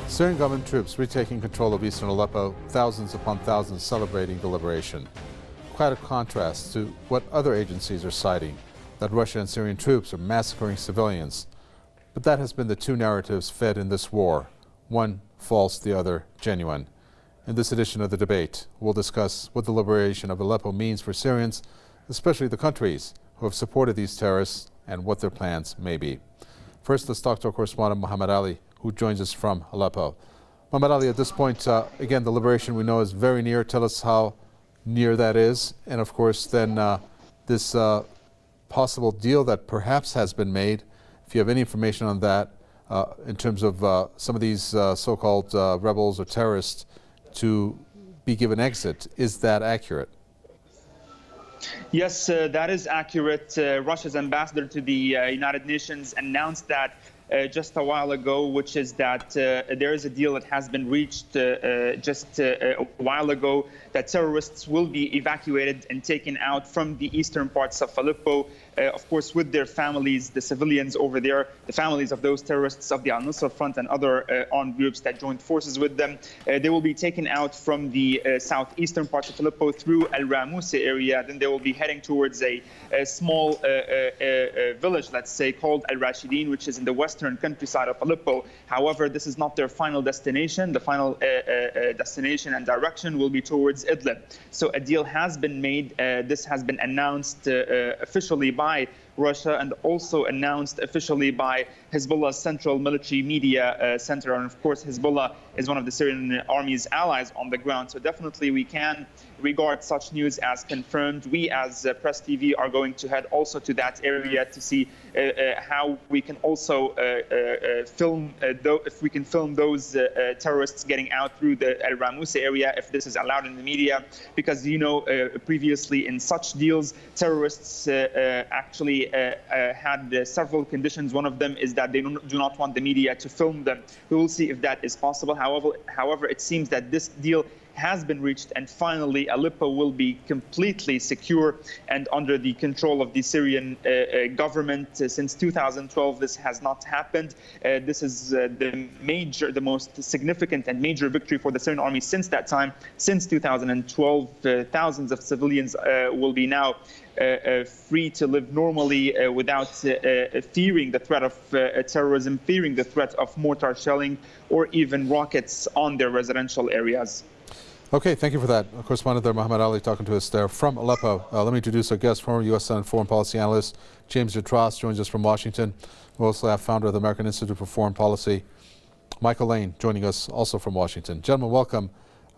Syrian government troops retaking control of eastern Aleppo, thousands upon thousands celebrating the liberation. Quite a contrast to what other agencies are citing, that Russian and Syrian troops are massacring civilians. But that has been the two narratives fed in this war, one false, the other genuine. In this edition of The Debate, we'll discuss what the liberation of Aleppo means for Syrians, especially the countries who have supported these terrorists, and what their plans may be. First, let's talk to our correspondent Muhammad Ali, who joins us from Aleppo. Muhammad Ali, at this point, again, the liberation we know is very near. Tell us how near that is. And of course, then this possible deal that perhaps has been made, if you have any information on that, in terms of some of these so-called rebels or terrorists to be given exit. Is that accurate? Yes, that is accurate. Russia's ambassador to the United Nations announced that just a while ago, which is that there is a deal that has been reached just a while ago, that terrorists will be evacuated and taken out from the eastern parts of Aleppo, of course, with their families, the civilians over there, the families of those terrorists of the Al-Nusra Front and other armed groups that joined forces with them. They will be taken out from the southeastern parts of Aleppo through Al-Ramousa area. Then they will be heading towards a small village, let's say, called Al-Rashidin, which is in the western countryside of Aleppo. However, this is not their final destination. The final destination and direction will be towards Idlib. So a deal has been made. This has been announced officially by Russia and also announced officially by Hezbollah's Central Military Media Center. And of course, Hezbollah is one of the Syrian army's allies on the ground. So definitely we can regard such news as confirmed. We as PressTV are going to head also to that area to see how we can also film, if we can film those terrorists getting out through the Al Ramousa area, if this is allowed in the media. Because, you know, previously in such deals, terrorists actually had several conditions. One of them is that they do not want the media to film them. We will see if that is possible. However, it seems that this deal has been reached, and finally Aleppo will be completely secure and under the control of the Syrian government. Since 2012, this has not happened. This is the most significant and major victory for the Syrian army since that time. Since 2012, thousands of civilians will be now free to live normally without fearing the threat of terrorism, fearing the threat of mortar shelling or even rockets on their residential areas. Okay, thank you for that. Correspondent there, Muhammad Ali, talking to us there from Aleppo. Let me introduce our guest, former U.S. Senate foreign policy analyst James Jatras, joins us from Washington. We also have founder of the American Institute for Foreign Policy, Michael Lane, joining us also from Washington. Gentlemen, welcome.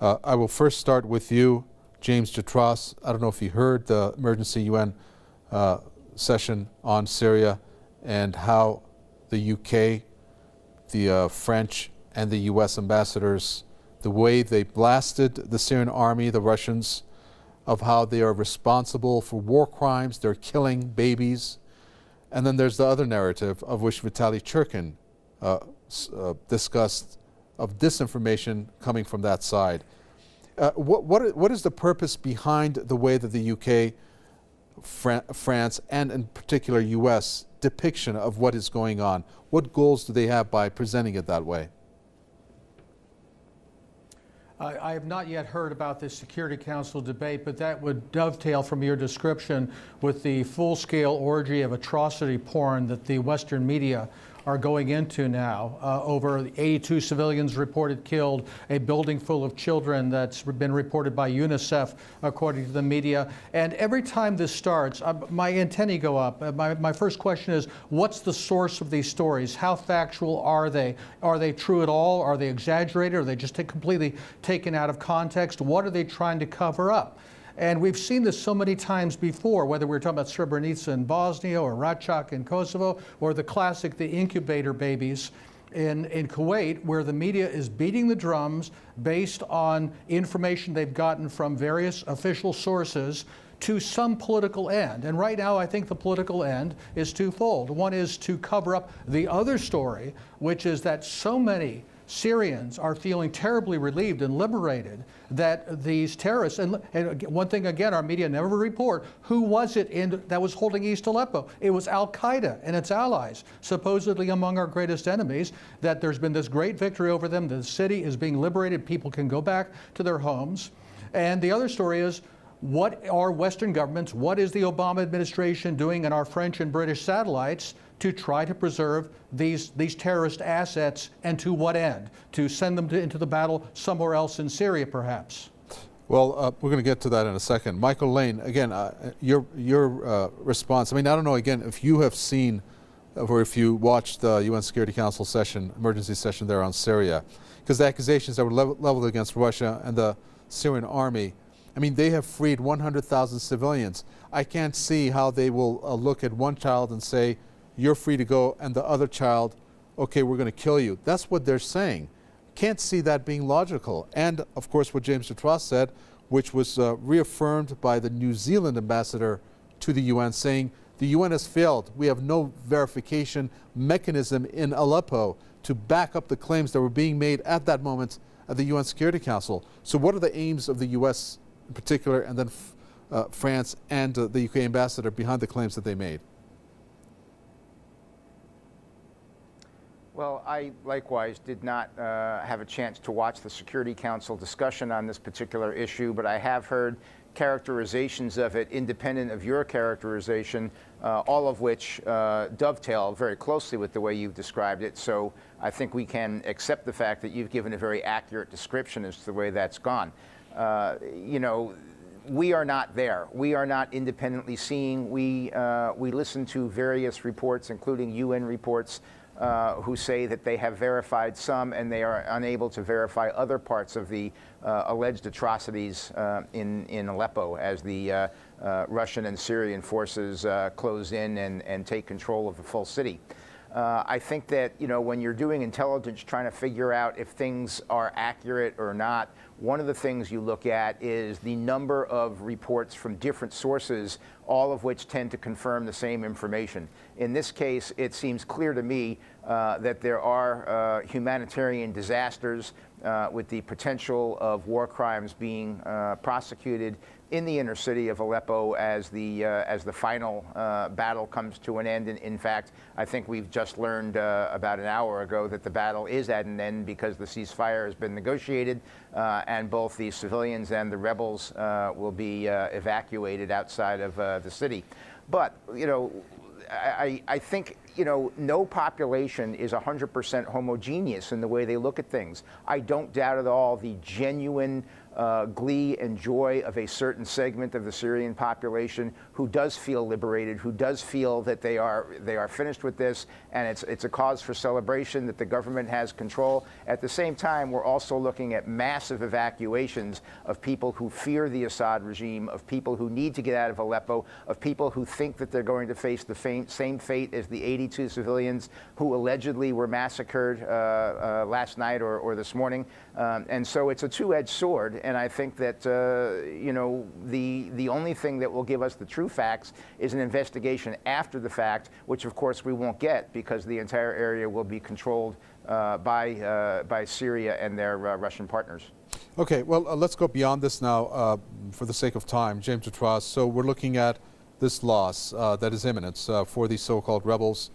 I will first start with you, James Jatras. I don't know if you heard the emergency UN session on Syria and how the UK, the French, and the U.S. ambassadors, the way they blasted the Syrian army, the Russians, of how they are responsible for war crimes, they're killing babies. And then there's the other narrative of which Vitaly Churkin discussed, of disinformation coming from that side. What is the purpose behind the way that the UK, France, and in particular US depiction of what is going on? What goals do they have by presenting it that way? I have not yet heard about this Security Council debate, but that would dovetail from your description with the full-scale orgy of atrocity porn that the Western media are going into now. Over 82 civilians reported killed, a building full of children that's been reported by UNICEF, according to the media. And every time this starts, my antennae go up. My first question is, what's the source of these stories? How factual are they? Are they true at all? Are they exaggerated? Are they just completely taken out of context? What are they trying to cover up? And we've seen this so many times before, whether we're talking about Srebrenica in Bosnia or Racak in Kosovo, or the classic, the incubator babies in Kuwait, where the media is beating the drums based on information they've gotten from various official sources to some political end. And right now, I think the political end is twofold. One is to cover up the other story, which is that so many Syrians are feeling terribly relieved and liberated that these terrorists, and one thing again, our media never report, who was it that was holding East Aleppo? It was Al-Qaeda and its allies, supposedly among our greatest enemies, that there's been this great victory over them, the city is being liberated, people can go back to their homes. And the other story is, what are Western governments, what is the Obama administration doing in our French and British satellites to try to preserve these terrorist assets, and to what end? To send them into the battle somewhere else in Syria, perhaps? Well, we're going to get to that in a second. Michael Lane, again, your response. I mean, I don't know, again, if you have seen or if you watched the UN Security Council session, emergency session there on Syria, because the accusations that were leveled against Russia and the Syrian army, I mean, they have freed 100,000 civilians. I can't see how they will look at one child and say, you're free to go, and the other child, okay, we're going to kill you. That's what they're saying. Can't see that being logical. And, of course, what James Jatras said, which was reaffirmed by the New Zealand ambassador to the UN, saying the UN has failed. We have no verification mechanism in Aleppo to back up the claims that were being made at that moment at the UN Security Council. So what are the aims of the US in particular, and then France and the UK ambassador behind the claims that they made? Well, I likewise did not have a chance to watch the Security Council discussion on this particular issue, but I have heard characterizations of it independent of your characterization, all of which dovetail very closely with the way you've described it. So I think we can accept the fact that you've given a very accurate description as to the way that's gone. You know, we are not there. We are not independently seeing. We listen to various reports, including UN reports, who say that they have verified some and they are unable to verify other parts of the alleged atrocities in Aleppo as the Russian and Syrian forces close in and take control of the full city. I think that, you know, when you're doing intelligence, trying to figure out if things are accurate or not, one of the things you look at is the number of reports from different sources, all of which tend to confirm the same information. In this case, it seems clear to me that there are humanitarian disasters with the potential of war crimes being prosecuted in the inner city of Aleppo as the final battle comes to an end. And in fact, I think we've just learned about an hour ago that the battle is at an end because the ceasefire has been negotiated, and both the civilians and the rebels will be evacuated outside of the city. But, you know, I think, you know, no population is 100% homogeneous in the way they look at things. I don't doubt at all the genuine glee and joy of a certain segment of the Syrian population who does feel liberated, who does feel that they are finished with this, and it's a cause for celebration that the government has control. At the same time, we're also looking at massive evacuations of people who fear the Assad regime, of people who need to get out of Aleppo, of people who think that they're going to face the same fate as the 82 civilians who allegedly were massacred last night or this morning. And so it's a two-edged sword. And I think that, you know, the only thing that will give us the true facts is an investigation after the fact, which of course we won't get because the entire area will be controlled by Syria and their Russian partners. Okay, well, let's go beyond this now for the sake of time. James Jatras, so we're looking at this loss that is imminent for these so-called rebels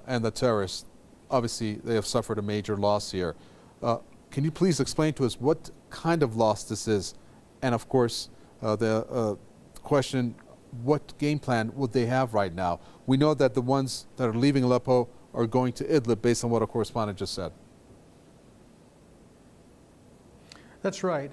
and the terrorists. Obviously, they have suffered a major loss here. Can you please explain to us what kind of loss this is? And of course, the question, what game plan would they have right now? We know that the ones that are leaving Aleppo are going to Idlib based on what our correspondent just said. That's right.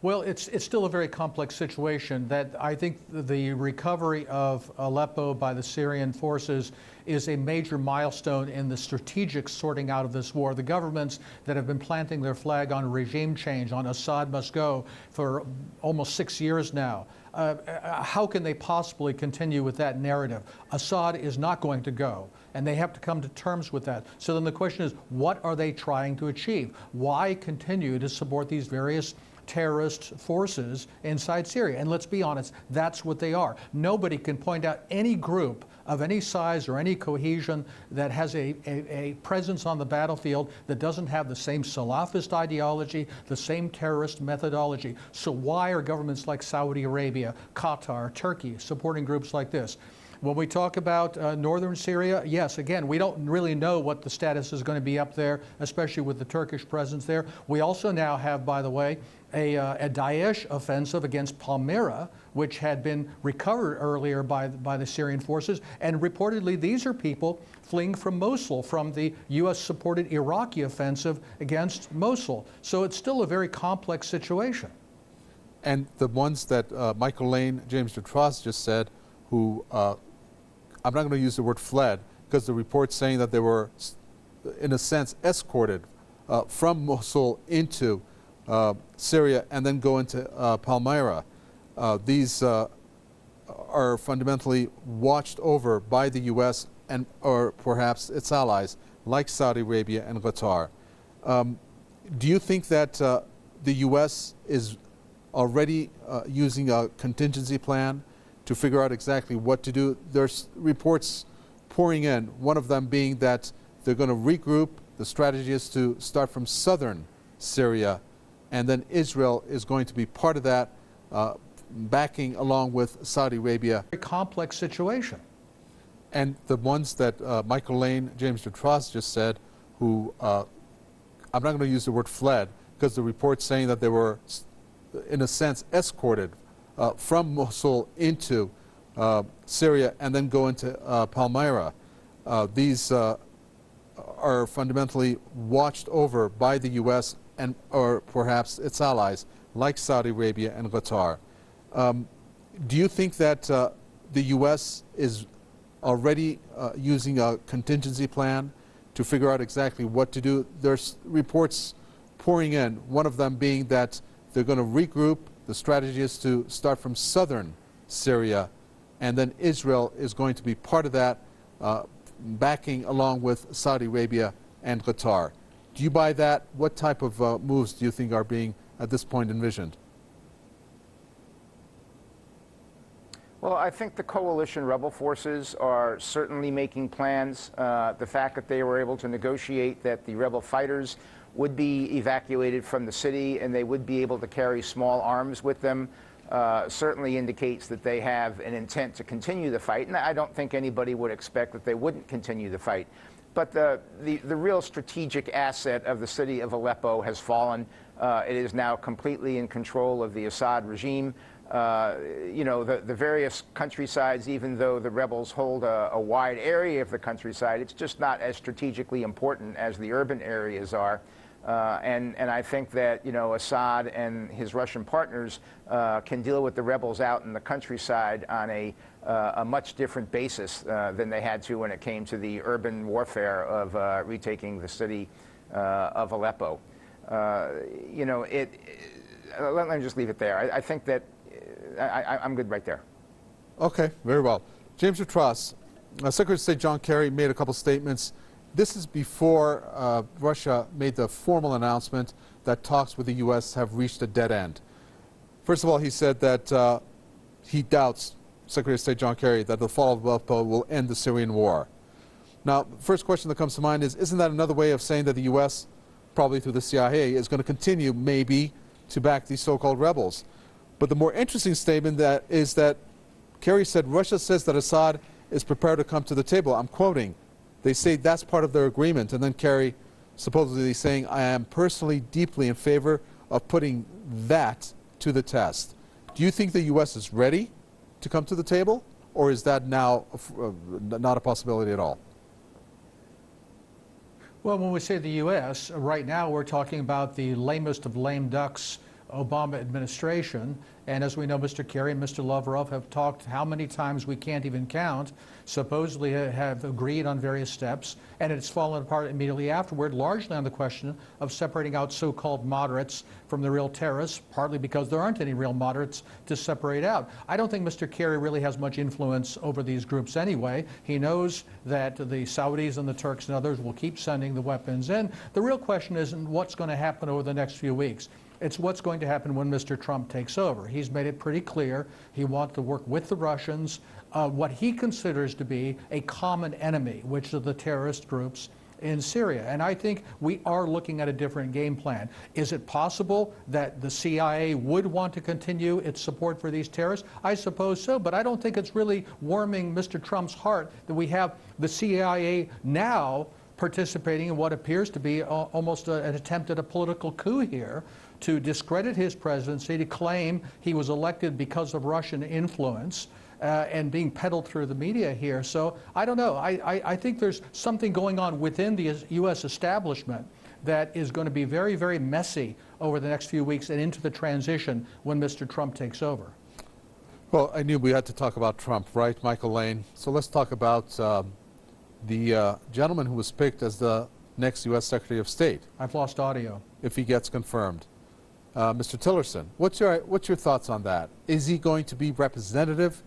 Well, it's still a very complex situation. That I think the recovery of Aleppo by the Syrian forces is a major milestone in the strategic sorting out of this war. The governments that have been planting their flag on regime change, on Assad must go, for almost 6 years now. How can they possibly continue with that narrative? Assad is not going to go, and they have to come to terms with that. So then the question is, what are they trying to achieve? Why continue to support these various terrorist forces inside Syria. And let's be honest, that's what they are. Nobody can point out any group of any size or any cohesion that has a presence on the battlefield that doesn't have the same Salafist ideology, the same terrorist methodology. So why are governments like Saudi Arabia, Qatar, Turkey supporting groups like this? When we talk about northern Syria, yes, again, we don't really know what the status is going to be up there, especially with the Turkish presence there. We also now have, by the way, a Daesh offensive against Palmyra, which had been recovered earlier by the Syrian forces. And reportedly, these are people fleeing from Mosul, from the U.S.-supported Iraqi offensive against Mosul. So it's still a very complex situation. And the ones that Michael Lane, James Jatras just said, who I'm not going to use the word fled, because the report's saying that they were, in a sense, escorted from Mosul into Syria and then go into Palmyra. These are fundamentally watched over by the U.S. and or perhaps its allies, like Saudi Arabia and Qatar. Do you think that the U.S. is already using a contingency plan to figure out exactly what to do? There's reports pouring in, one of them being that they're going to regroup. The strategy is to start from southern Syria, and then Israel is going to be part of that, backing along with Saudi Arabia. Very complex situation. And the ones that Michael Lane, James Jatras just said, who I'm not going to use the word fled, because the report's saying that they were, in a sense, escorted from Mosul into Syria and then go into Palmyra. These are fundamentally watched over by the U.S. and or perhaps its allies, like Saudi Arabia and Qatar. Do you think that the U.S. is already using a contingency plan to figure out exactly what to do? There's reports pouring in, one of them being that they're going to regroup. The strategy is to start from southern Syria, and then Israel is going to be part of that, backing along with Saudi Arabia and Qatar. Do you buy that? What type of moves do you think are being, at this point, envisioned? Well, I think the coalition rebel forces are certainly making plans. The fact that they were able to negotiate that the rebel fighters would be evacuated from the city and they would be able to carry small arms with them certainly indicates that they have an intent to continue the fight. And I don't think anybody would expect that they wouldn't continue the fight. But the real strategic asset of the city of Aleppo has fallen. It is now completely in control of the Assad regime. You know, the various countrysides, even though the rebels hold a wide area of the countryside, it's just not as strategically important as the urban areas are. And I think that, you know, Assad and his Russian partners can deal with the rebels out in the countryside on a much different basis than they had to when it came to the urban warfare of retaking the city of Aleppo. You know, let me just leave it there. I think that I'm good right there. Okay, very well. James Jatras, Secretary of State John Kerry made a couple statements. This is before Russia made the formal announcement that talks with the U.S. have reached a dead end. First of all, he said that he doubts, Secretary of State John Kerry, that the fall of Aleppo will end the Syrian war. Now, the first question that comes to mind is, isn't that another way of saying that the U.S., probably through the CIA, is going to continue, maybe, to back these so-called rebels? But the more interesting statement is that Kerry said, Russia says that Assad is prepared to come to the table. I'm quoting. They say that's part of their agreement. And then Kerry supposedly saying, I am personally deeply in favor of putting that to the test. Do you think the U.S. is ready to come to the table? Or is that now not a possibility at all? Well, when we say the U.S., right now we're talking about the lamest of lame ducks Obama administration. And as we know, Mr. Kerry and Mr. Lavrov have talked how many times we can't even count, supposedly have agreed on various steps, and it's fallen apart immediately afterward, largely on the question of separating out so-called moderates from the real terrorists, partly because there aren't any real moderates to separate out. I don't think Mr. Kerry really has much influence over these groups anyway. He knows that the Saudis and the Turks and others will keep sending the weapons in. The real question isn't what's going to happen over the next few weeks. It's what's going to happen when Mr. Trump takes over. He's made it pretty clear he wants to work with the Russians, what he considers to be a common enemy, which are the terrorist groups in Syria. And I think we are looking at a different game plan. Is it possible that the CIA would want to continue its support for these terrorists? I suppose so, but I don't think it's really warming Mr. Trump's heart that we have the CIA now participating in what appears to be almost an attempt at a political coup here to discredit his presidency, to claim he was elected because of Russian influence. And being peddled through the media here. So I don't know. I think there's something going on within the U.S. establishment that is going to be very, very messy over the next few weeks and into the transition when Mr. Trump takes over. Well, I knew we had to talk about Trump, right, Michael Lane? So let's talk about the gentleman who was picked as the next U.S. Secretary of State. I've lost audio. If he gets confirmed. Mr. Tillerson, what's your thoughts on that? Is he going to be representative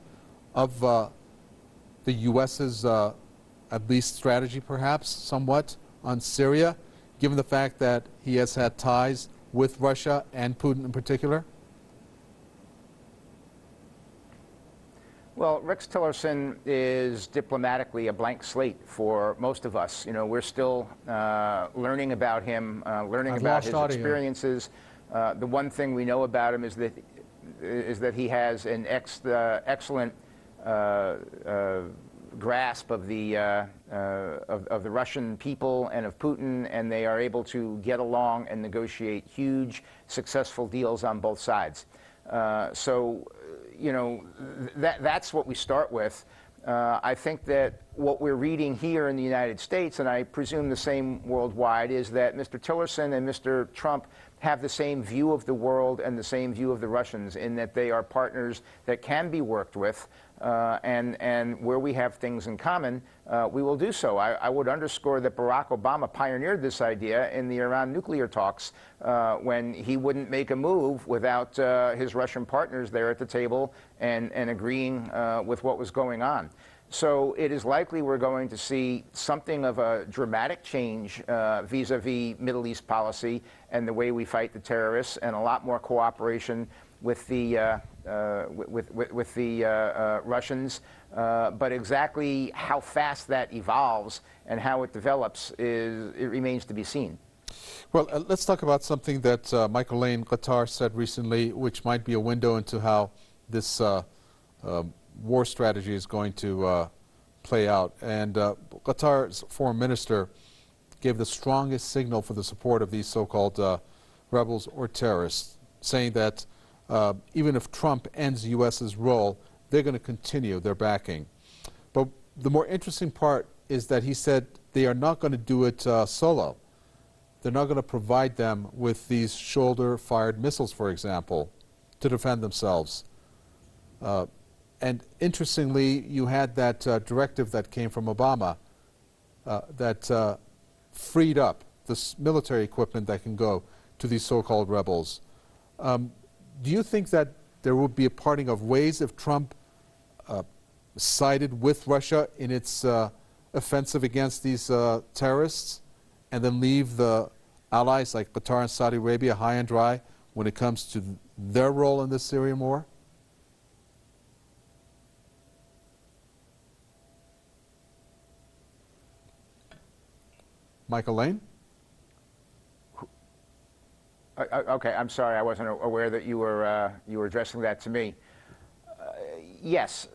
of the U.S.'s at least strategy, perhaps, somewhat, on Syria, given the fact that he has had ties with Russia and Putin in particular? Well, Rex Tillerson is diplomatically a blank slate for most of us. You know, we're still learning about him, learning about his experiences. The one thing we know about him is that he has an excellent grasp of the Russian people and of Putin, and they are able to get along and negotiate huge, successful deals on both sides. So, you know, that's what we start with. I think that what we're reading here in the United States, and I presume the same worldwide, is that Mr. Tillerson and Mr. Trump have the same view of the world and the same view of the Russians, in that they are partners that can be worked with, and where we have things in common, we will do so. I would underscore that Barack Obama pioneered this idea in the Iran nuclear talks, when he wouldn't make a move without his Russian partners there at the table and agreeing with what was going on. So it is likely we're going to see something of a dramatic change vis-a-vis Middle East policy and the way we fight the terrorists, and a lot more cooperation with the Russians. But exactly how fast that evolves and how it develops it remains to be seen. Well, let's talk about something that Michael Lane, Qatar, said recently, which might be a window into how this war strategy is going to play out. And Qatar's foreign minister gave the strongest signal for the support of these so-called rebels or terrorists, saying that even if Trump ends the U.S.'s role, they're going to continue their backing. But the more interesting part is that he said they are not going to do it solo. They're not going to provide them with these shoulder-fired missiles, for example, to defend themselves. And interestingly, you had that directive that came from Obama that freed up this military equipment that can go to these so-called rebels. Do you think that there would be a parting of ways if Trump sided with Russia in its offensive against these terrorists, and then leave the allies like Qatar and Saudi Arabia high and dry when it comes to their role in the Syrian war? Michael Lane? Okay, I'm sorry, I wasn't aware that you were addressing that to me. Yes,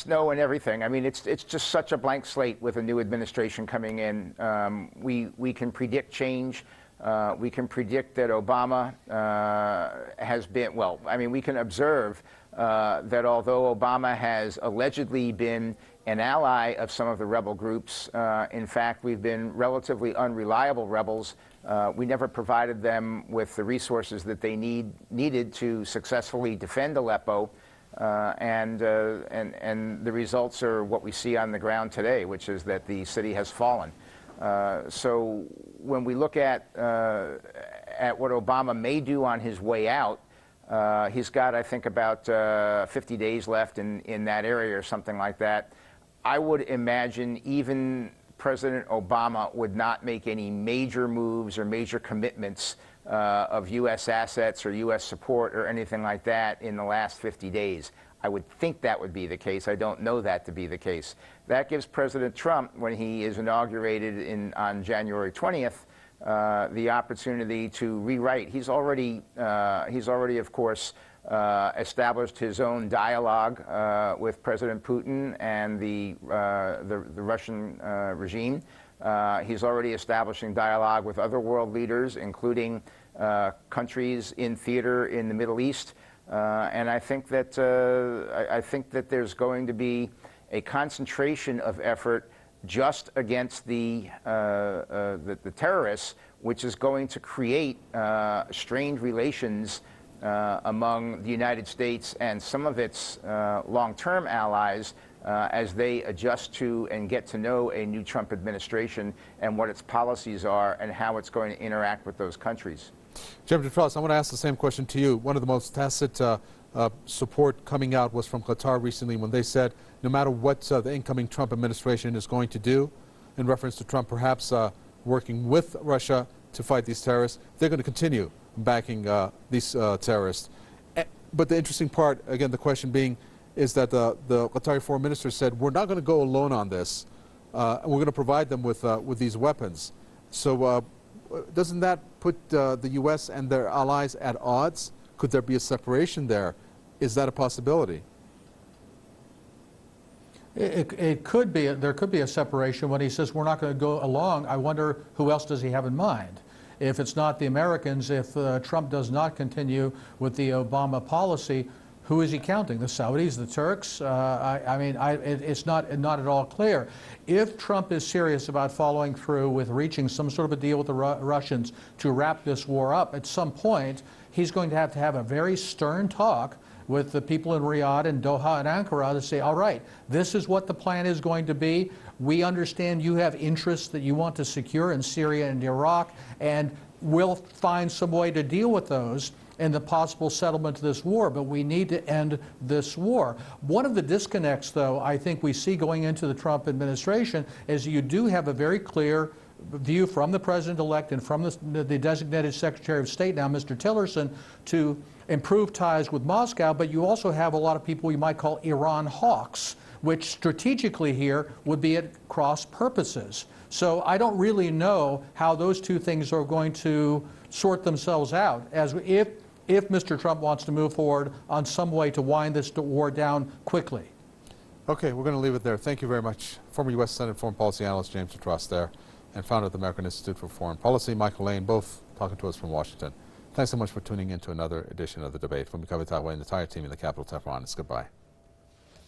no, and everything. I mean, it's just such a blank slate with a new administration coming in. We can predict change. We can predict that Obama has been, well, I mean, we can observe that although Obama has allegedly been an ally of some of the rebel groups, in fact, we've been relatively unreliable rebels. We never provided them with the resources that they needed to successfully defend Aleppo, and the results are what we see on the ground today, which is that the city has fallen. So when we look at what Obama may do on his way out, he's got, I think, about 50 days left in that area or something like that. I would imagine even President Obama would not make any major moves or major commitments of U.S. assets or U.S. support or anything like that in the last 50 days. I would think that would be the case. I don't know that to be the case. That gives President Trump, when he is inaugurated on January 20th, the opportunity to rewrite. He's already, of course, established his own dialogue with President Putin and the Russian regime. He's already establishing dialogue with other world leaders, including countries in theater in the Middle East. And I think that there's going to be a concentration of effort just against the terrorists, which is going to create strained relations among the United States and some of its long-term allies as they adjust to and get to know a new Trump administration and what its policies are and how it's going to interact with those countries. Jim Jatras, I want to ask the same question to you. One of the most tacit support coming out was from Qatar recently when they said no matter what the incoming Trump administration is going to do, in reference to Trump perhaps working with Russia to fight these terrorists, they're going to continue backing these terrorists. But the interesting part, again, the question being, is that the Qatari foreign minister said, we're not going to go alone on this, and we're going to provide them with these weapons. So doesn't that put the U.S. and their allies at odds? Could there be a separation there? Is that a possibility? It could be. There could be a separation when he says we're not going to go along. I wonder who else does he have in mind? If it's not the Americans, if Trump does not continue with the Obama policy, who is he counting? The Saudis, the Turks? It's not at all clear. If Trump is serious about following through with reaching some sort of a deal with the Russians to wrap this war up, at some point he's going to have a very stern talk with the people in Riyadh and Doha and Ankara to say, all right, this is what the plan is going to be. We understand you have interests that you want to secure in Syria and Iraq, and we'll find some way to deal with those and the possible settlement of this war, but we need to end this war. One of the disconnects, though, I think we see going into the Trump administration is you do have a very clear view from the president-elect and from the designated Secretary of State now, Mr. Tillerson, to improve ties with Moscow, but you also have a lot of people you might call Iran hawks, which strategically here would be at cross purposes. So I don't really know how those two things are going to sort themselves out, as if Mr. Trump wants to move forward on some way to wind this war down quickly. Okay, we're going to leave it there. Thank you very much. Former U.S. Senate Foreign Policy Analyst James Jatras there, and founder of the American Institute for Foreign Policy, Michael Lane, both talking to us from Washington. Thanks so much for tuning in to another edition of The Debate. From me, Taiwan, and the entire team in the capital, Tehran. It's goodbye.